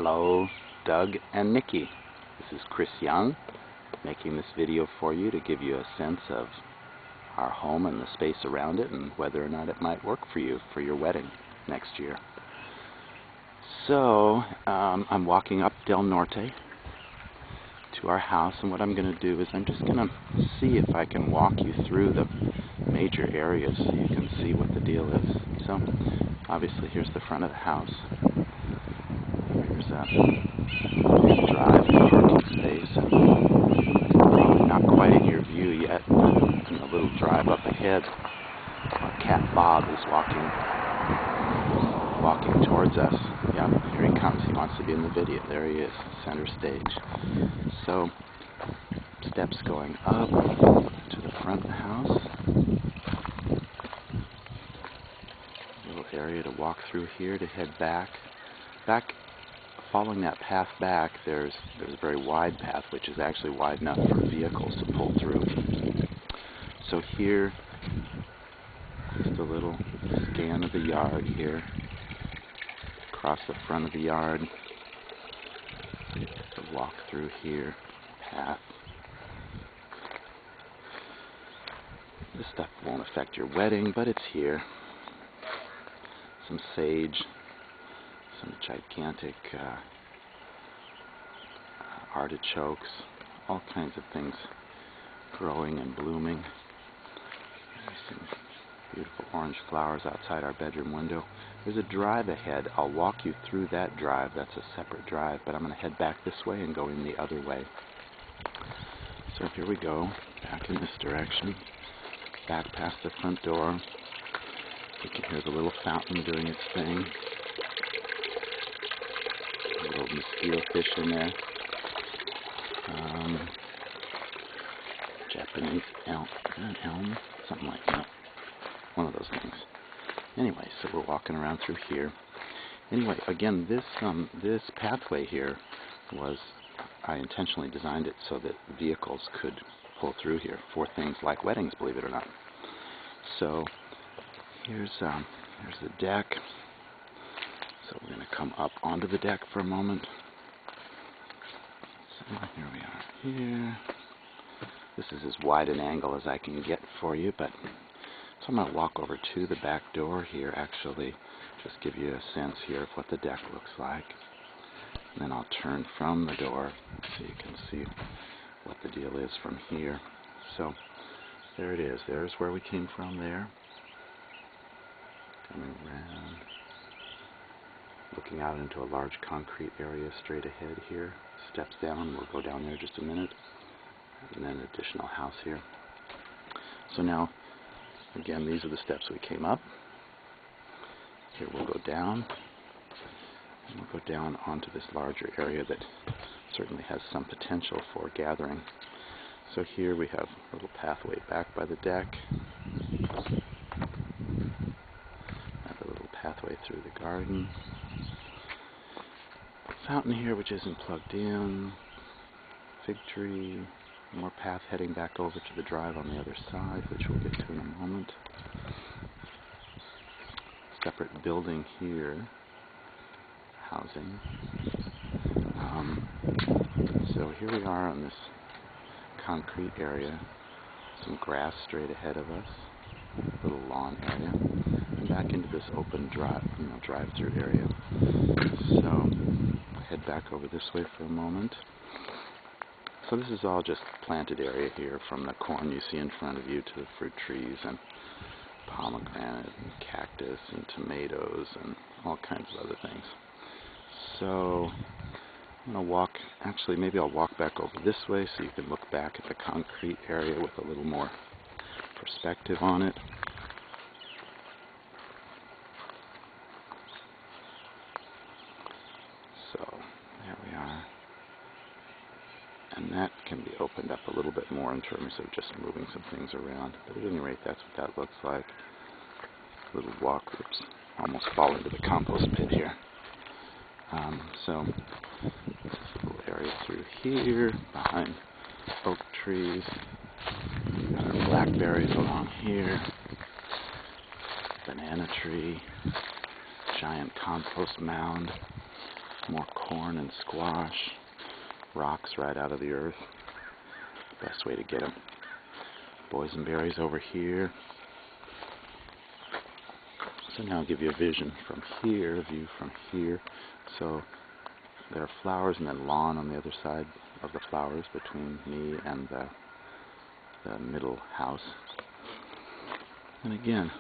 Hello, Doug and Nikki. This is Chris Young, making this video for you to give you a sense of our home and the space around it and whether or not it might work for you for your wedding next year. So, I'm walking up Del Norte to our house, and what I'm going to do is I'm just going to see if I can walk you through the major areas so you can see what the deal is. So, obviously here's the front of the house. Here's a drive and parking space, and probably not quite in your view yet. In the little drive up ahead, our cat Bob is walking towards us. Yeah, here he comes. He wants to be in the video. There he is, center stage. So, steps going up to the front of the house. Little area to walk through here to head back. Following that path back, there's a very wide path, which is actually wide enough for vehicles to pull through. So here, just a little scan of the yard here. Across the front of the yard, to walk through here, path. This stuff won't affect your wedding, but it's here. Some sage, some gigantic artichokes, all kinds of things growing and blooming. There's some beautiful orange flowers outside our bedroom window. There's a drive ahead. I'll walk you through that drive. That's a separate drive, but I'm going to head back this way and go in the other way. So here we go, back in this direction, back past the front door. You can hear the little fountain doing its thing. A little mosquito fish in there. Japanese elm, an elm? Something like that. One of those things. Anyway, so we're walking around through here. Anyway, again, this pathway here I intentionally designed it so that vehicles could pull through here for things like weddings, believe it or not. So here's the deck. So we're going to come up onto the deck for a moment. So here we are here. This is as wide an angle as I can get for you, but so I'm going to walk over to the back door here, actually, just give you a sense here of what the deck looks like. And then I'll turn from the door so you can see what the deal is from here. So there it is. There's where we came from there. Coming around, looking out into a large concrete area straight ahead here. Steps down. We'll go down there in just a minute. And then an additional house here. So now, again, these are the steps we came up. Here we'll go down. And we'll go down onto this larger area that certainly has some potential for gathering. So here we have a little pathway back by the deck. Another little pathway through the garden. Fountain here which isn't plugged in. Fig tree. More path heading back over to the drive on the other side, which we'll get to in a moment. Separate building here, housing. So here we are on this concrete area, some grass straight ahead of us, a little lawn area, and back into this open drive-through area. So head back over this way for a moment. So this is all just planted area here, from the corn you see in front of you to the fruit trees and pomegranate and cactus and tomatoes and all kinds of other things. So I'm going to walk, actually maybe I'll walk back over this way so you can look back at the concrete area with a little more perspective on it. So there we are. And that can be opened up a little bit more in terms of just moving some things around. But at any rate, that's what that looks like. Little walk, oops, almost fall into the compost pit here. So this is a little area through here, behind oak trees. We've got our blackberries along here. Banana tree. Giant compost mound. More corn and squash, rocks right out of the earth. Best way to get them. Boysenberries over here. So now I'll give you a vision from here, a view from here. So there are flowers and then lawn on the other side of the flowers between me and the middle house. And again,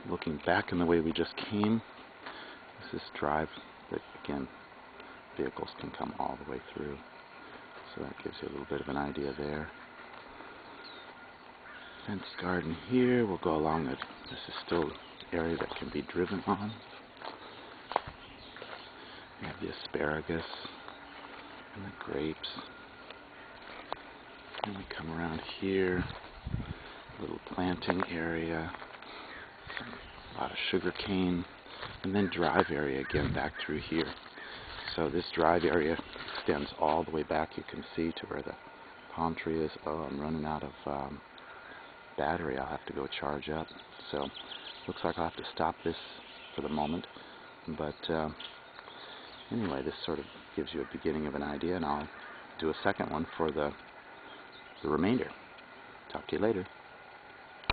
looking back in the way we just came, this is drive that, again, vehicles can come all the way through. So that gives you a little bit of an idea there. Fenced garden here. We'll go along it. This is still an area that can be driven on. We have the asparagus and the grapes. And we come around here, a little planting area, a lot of sugar cane, and then drive area again back through here. So this drive area extends all the way back, you can see, to where the palm tree is. Oh, I'm running out of battery. I'll have to go charge up. So looks like I'll have to stop this for the moment. But anyway, this sort of gives you a beginning of an idea, and I'll do a second one for the remainder. Talk to you later.